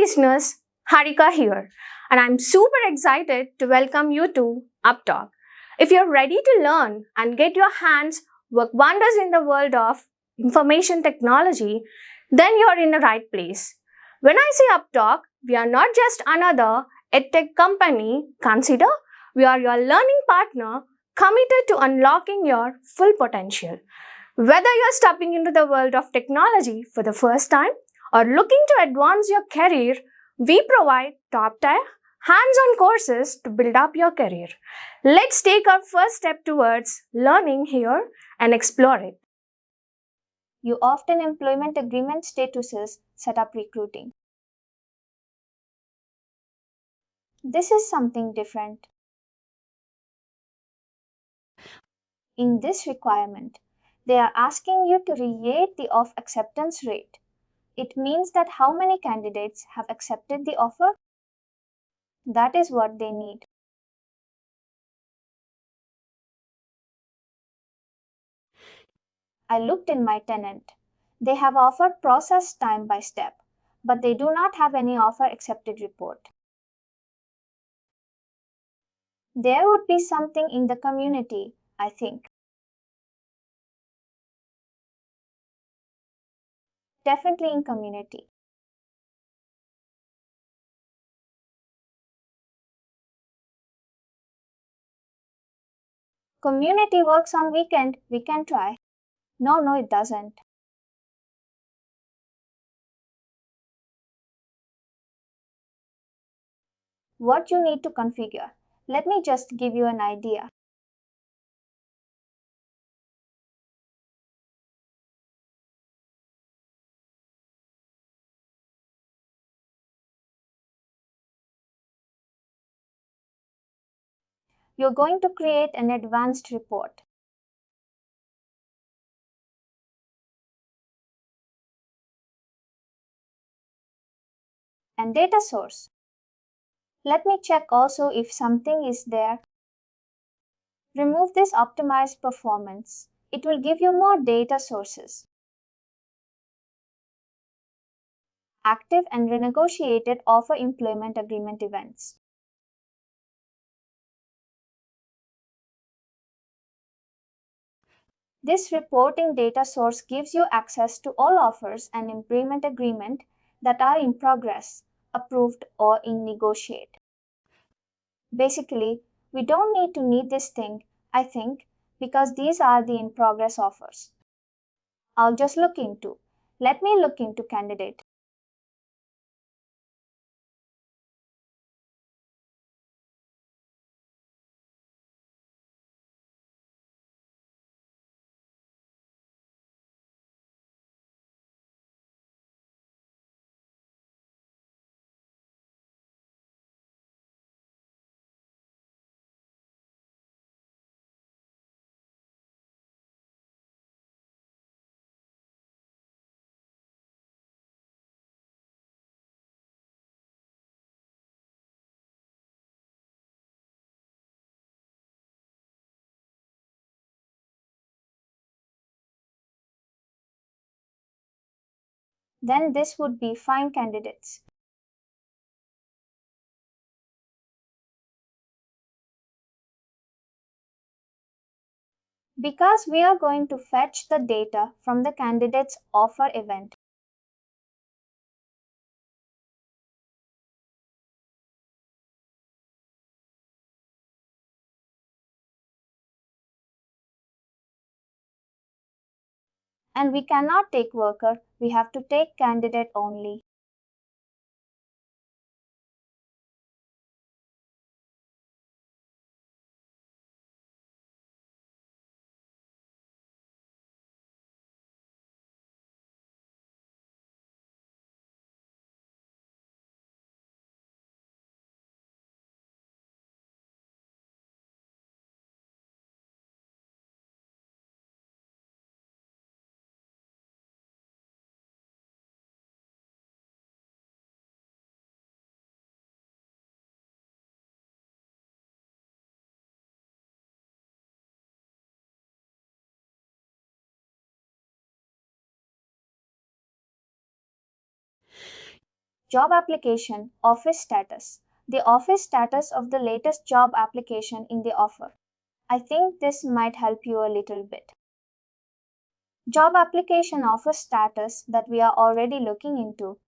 listeners, Harika here, and I'm super excited to welcome you to UppTalk. If you're ready to learn and get your hands work wonders in the world of information technology, then you're in the right place. When I say UppTalk, we are not just another edtech company. Consider we are your learning partner committed to unlocking your full potential. Whether you're stepping into the world of technology for the first time or looking to advance your career, we provide top-tier, hands-on courses to build up your career. Let's take our first step towards learning here and explore it. You often employment agreement statuses set up recruiting. This is something different. In this requirement, they are asking you to rate the off acceptance rate. It means that how many candidates have accepted the offer. That is what they need. I looked in my tenant. They have offered process time by step, but they do not have any offer accepted report. There would be something in the community, I think. Definitely in community. Community works on weekend, we can try. No, it doesn't. What you need to configure. Let me just give you an idea. You're going to create an advanced report. And data source. Let me check also if something is there. Remove this optimized performance. It will give you more data sources. Active and renegotiated offer employment agreement events. This reporting data source gives you access to all offers and employment agreement that are in progress, approved, or in negotiate. Basically, we don't need this thing, I think, because these are the in progress offers. I'll just look into. Let me look into candidate. Then this would be find candidates. Because we are going to fetch the data from the candidate's offer event. And we cannot take worker, we have to take candidate only. Job application, office status. The office status of the latest job application in the offer. I think this might help you a little bit. Job application offer status that we are already looking into.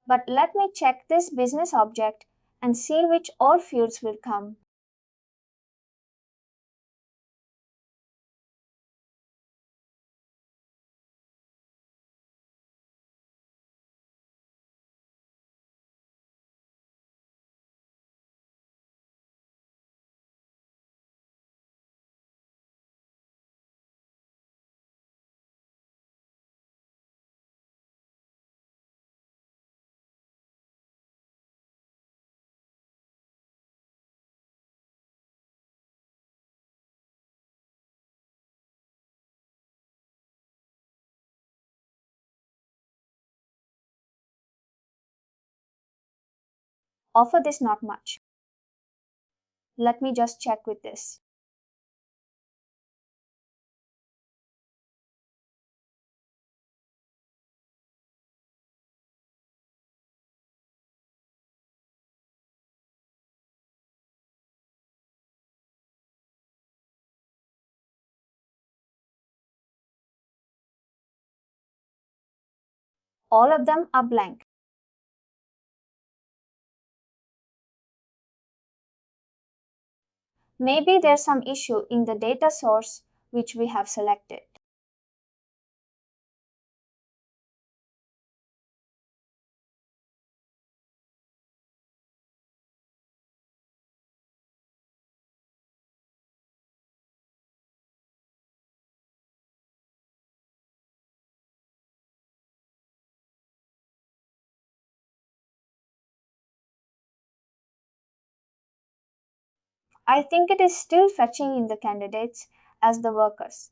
But let me check this business object and see which all fields will come. Offer this not much. Let me just check with this. All of them are blank. Maybe there's some issue in the data source which we have selected. I think it is still fetching in the candidates as the workers.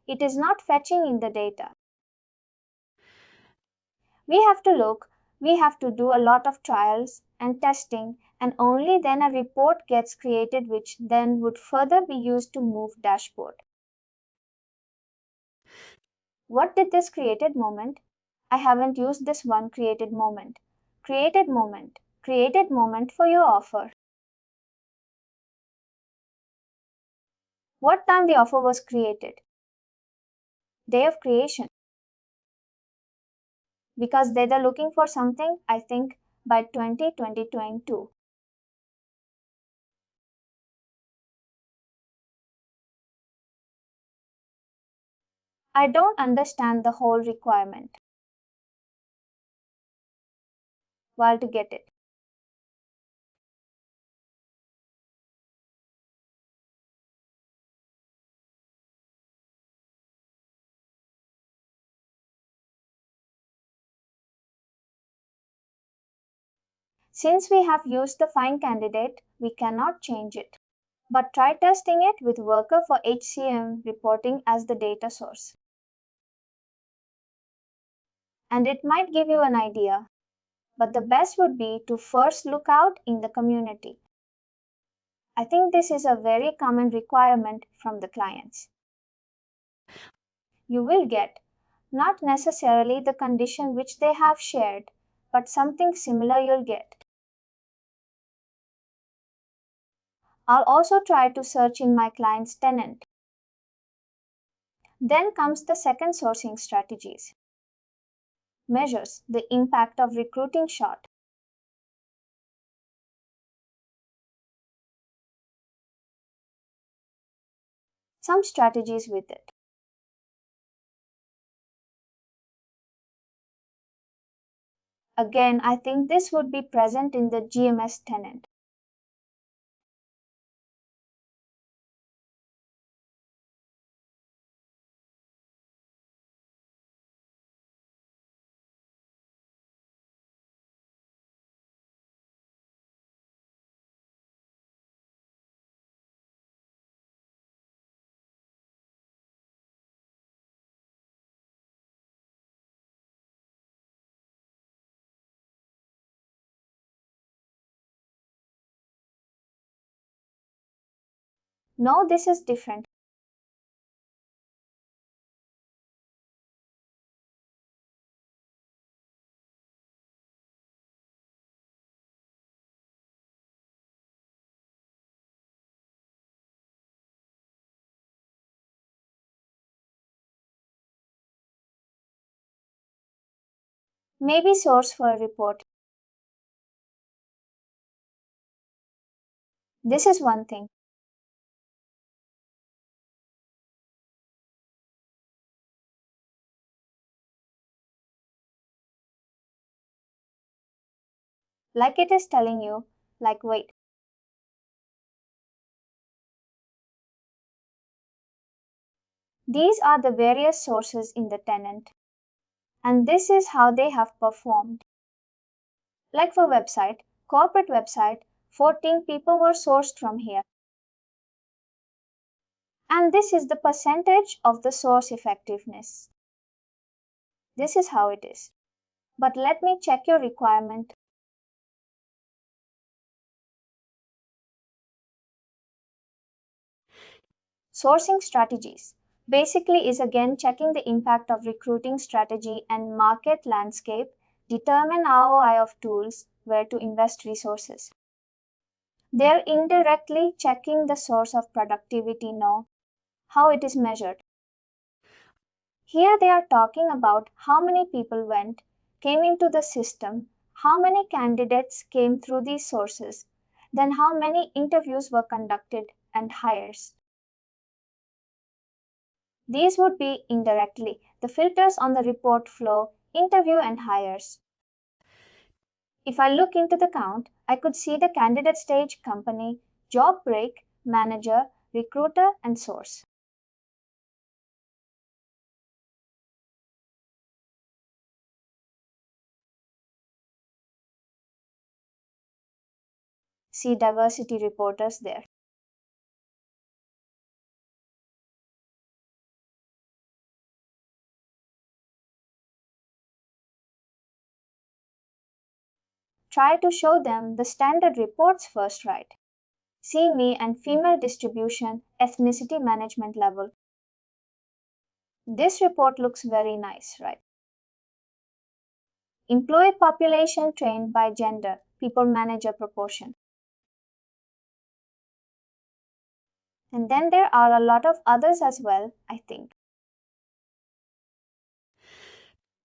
It is not fetching in the data. We have to look, we have to do a lot of trials and testing, and only then a report gets created which then would further be used to move dashboard. What did this created moment? I haven't used this one created moment. Created moment for your offer. what time the offer was created, day of creation, because they're looking for something, I think, by 2022. I don't understand the whole requirement. Well, to get it. Since we have used the find candidate, we cannot change it. But try testing it with worker for HCM reporting as the data source. And it might give you an idea, but the best would be to first look out in the community. I think this is a very common requirement from the clients. You will get not necessarily the condition which they have shared, but something similar you'll get. I'll also try to search in my client's tenant. Then comes the second sourcing strategies. Measures the impact of recruiting short. Some strategies with it. Again, I think this would be present in the GMS tenant. No, this is different. Maybe source for a report. This is one thing. Like it is telling you, like, wait. These are the various sources in the tenant. And this is how they have performed. Like for website, corporate website, 14 people were sourced from here. And this is the percentage of the source effectiveness. This is how it is. But let me check your requirement. Sourcing strategies basically is again checking the impact of recruiting strategy and market landscape, determine ROI of tools, where to invest resources. They're indirectly checking the source of productivity now, how it is measured. Here they are talking about how many people came into the system, how many candidates came through these sources, then how many interviews were conducted and hires. These would be indirectly the filters on the report flow, interview and hires. If I look into the count, I could see the candidate stage, company, job break, manager, recruiter, and source. See diversity reporters there. Try to show them the standard reports first, right? See me and female distribution, ethnicity management level. This report looks very nice, right? Employee population trained by gender, people manager proportion. And then there are a lot of others as well, I think.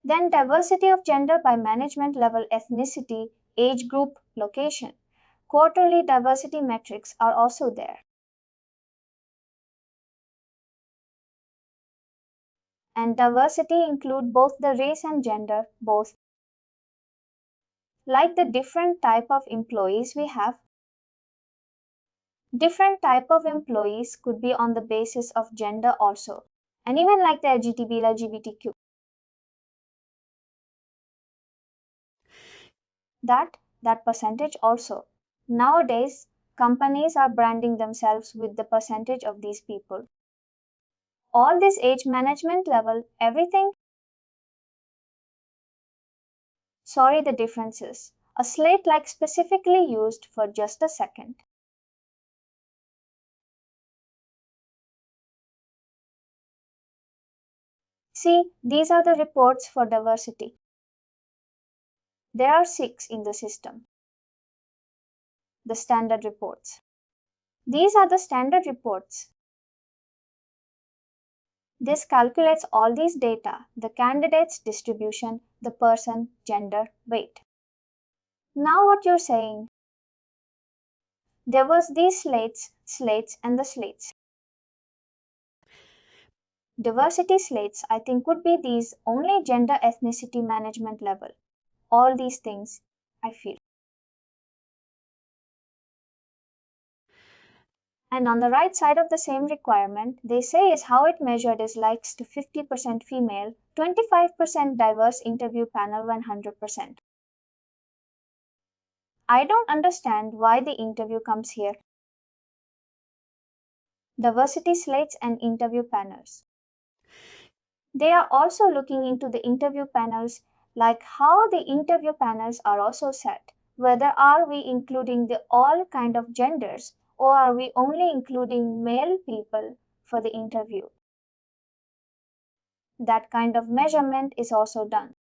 Then diversity of gender by management level, ethnicity, age group, location. Quarterly diversity metrics are also there. And diversity include both the race and gender, both. Like the different type of employees we have. Different type of employees could be on the basis of gender also. And even like the LGBTQ. That percentage also. Nowadays, companies are branding themselves with the percentage of these people. All this age management level, everything. Sorry, the differences. A slate like specifically used for just a second. See, these are the reports for diversity. There are 6 in the system. The standard reports. These are the standard reports. This calculates all these data, the candidate's distribution, the person, gender, weight. Now what you're saying? There was these slates and the slates. Diversity slates, I think, would be these only gender ethnicity management level. All these things, I feel. And on the right side of the same requirement, they say is how it measured is likes to 50% female, 25% diverse interview panel, 100%. I don't understand why the interview comes here. Diversity slates and interview panels. They are also looking into the interview panels, like how the interview panels are also set. Whether are we including the all kind of genders or are we only including male people for the interview? That kind of measurement is also done,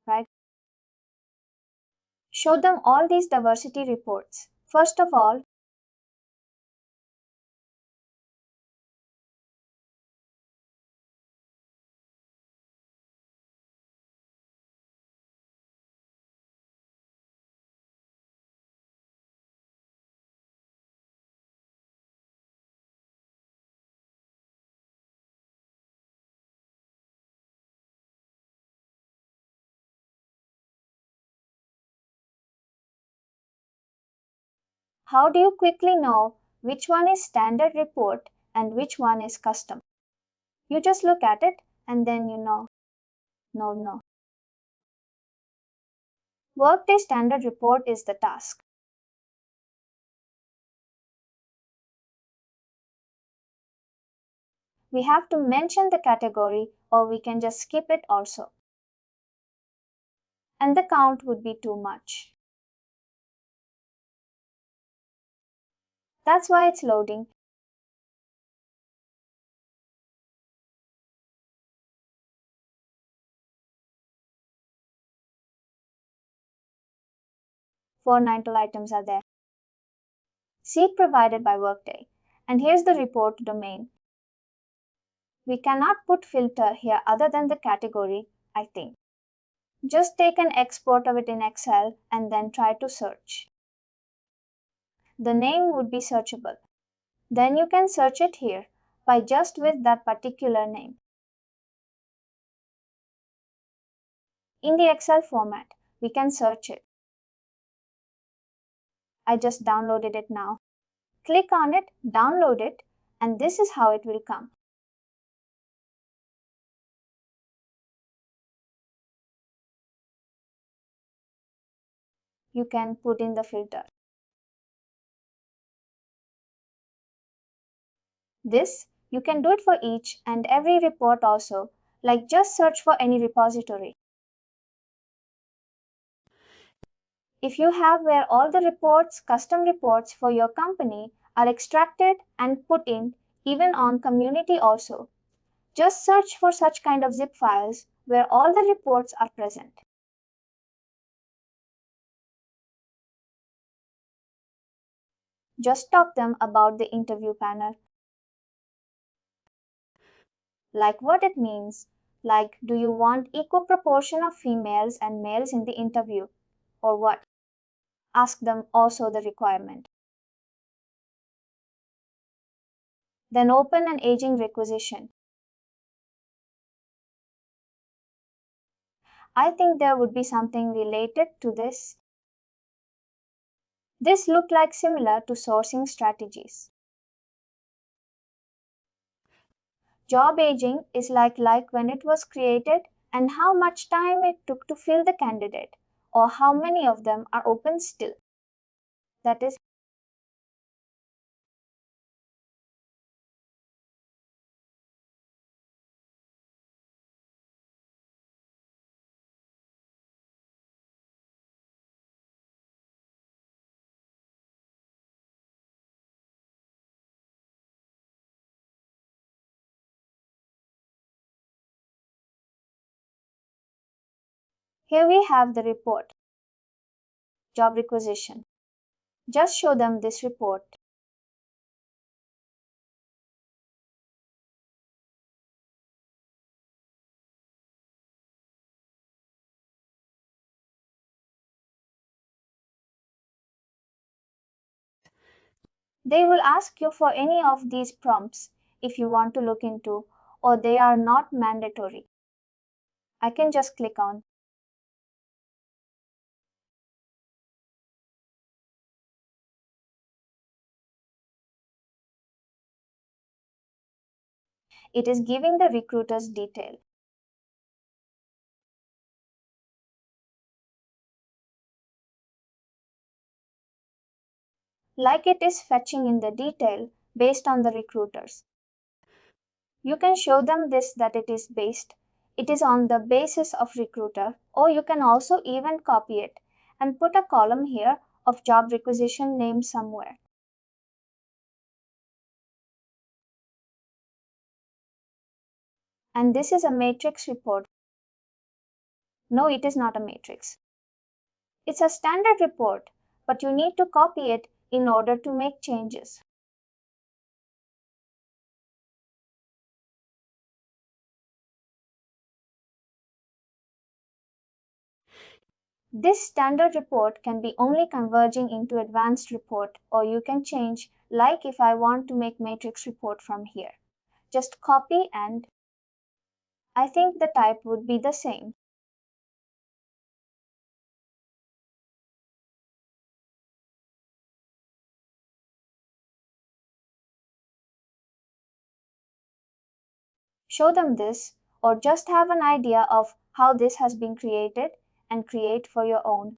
right? Show them all these diversity reports. First of all, how do you quickly know which one is standard report and which one is custom? You just look at it and then you know. No. Workday standard report is the task. We have to mention the category or we can just skip it also. And the count would be too much. That's why it's loading. Four title items are there. Seat provided by Workday. And here's the report domain. We cannot put filter here other than the category, I think. Just take an export of it in Excel and then try to search. The name would be searchable. Then you can search it here by just with that particular name. In the Excel format, we can search it. I just downloaded it now. Click on it, download it, and this is how it will come. You can put in the filter. This, you can do it for each and every report also, like just search for any repository. If you have where all the reports, custom reports for your company are extracted and put in, even on community also, just search for such kind of zip files where all the reports are present. Just talk them about the interview panel, like what it means. Like, do you want equal proportion of females and males in the interview? Or what? Ask them also the requirement. Then open an aging requisition. I think there would be something related to this. This looked like similar to sourcing strategies. Job aging is like when it was created and how much time it took to fill the candidate, or how many of them are open still. That is, here we have the report. Job requisition. Just show them this report. They will ask you for any of these prompts if you want to look into, or they are not mandatory. I can just click on. It is giving the recruiters detail. Like it is fetching in the detail based on the recruiters. You can show them this that it is on the basis of recruiter, or you can also even copy it and put a column here of job requisition name somewhere. And this is a matrix report. No, it is not a matrix. It's a standard report, but you need to copy it in order to make changes. This standard report can be only converging into advanced report, or you can change, like if I want to make matrix report from here. Just copy and I think the type would be the same. Show them this, or just have an idea of how this has been created and create for your own.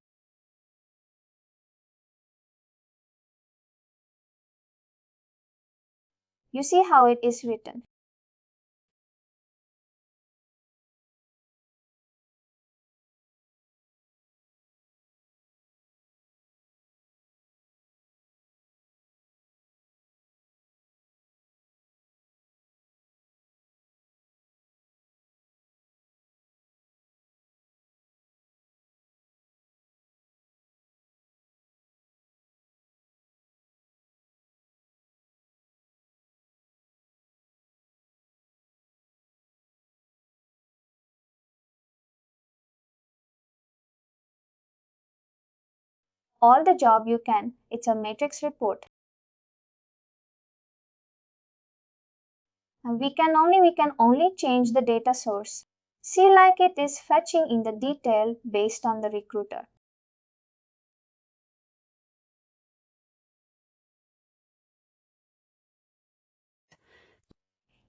You see how it is written. All the job you can, it's a matrix report. And we can only change the data source. See like it is fetching in the detail based on the recruiter.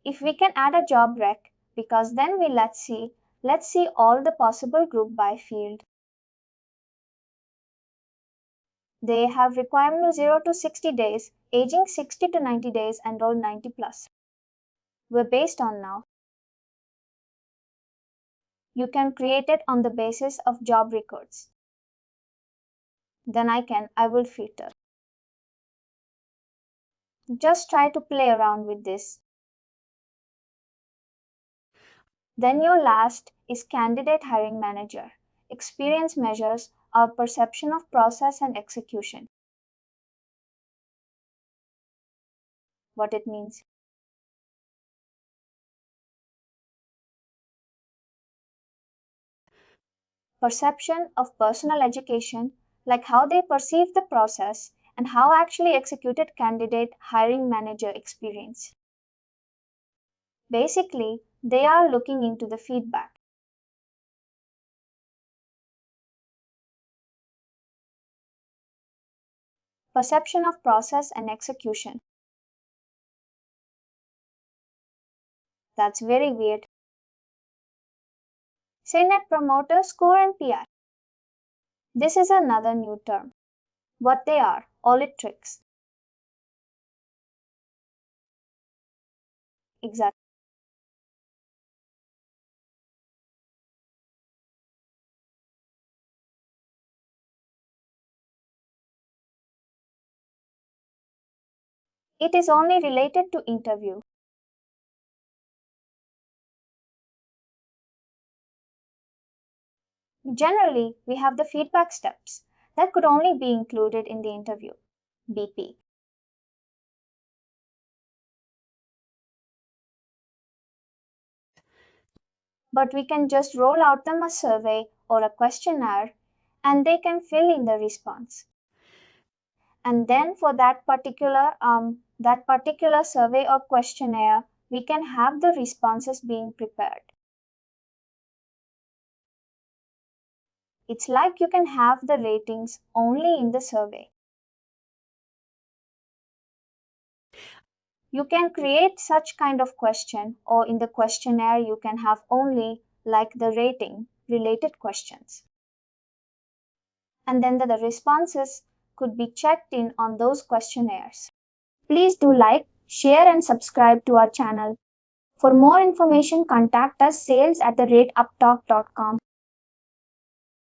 If we can add a job rec, because then let's see all the possible group by field. They have requirement 0 to 60 days, aging 60 to 90 days, and all 90 plus. We're based on now. You can create it on the basis of job records. Then I will filter. Just try to play around with this. Then your last is candidate hiring manager. Experience measures our perception of process and execution. what it means. Perception of personal education, like how they perceive the process and how actually executed candidate hiring manager experience. Basically, they are looking into the feedback. Perception of process and execution. That's very weird. Say Net Promoter Score and PR. This is another new term. What they are, all it tricks. Exactly. It is only related to interview. Generally, we have the feedback steps that could only be included in the interview. BP. But we can just roll out them a survey or a questionnaire and they can fill in the response. And then for that particular survey or questionnaire, we can have the responses being prepared. It's like you can have the ratings only in the survey. You can create such kind of question, or in the questionnaire you can have only like the rating related questions. And then the responses could be checked in on those questionnaires. Please do like, share and subscribe to our channel. For more information, contact us sales@uptalk.com.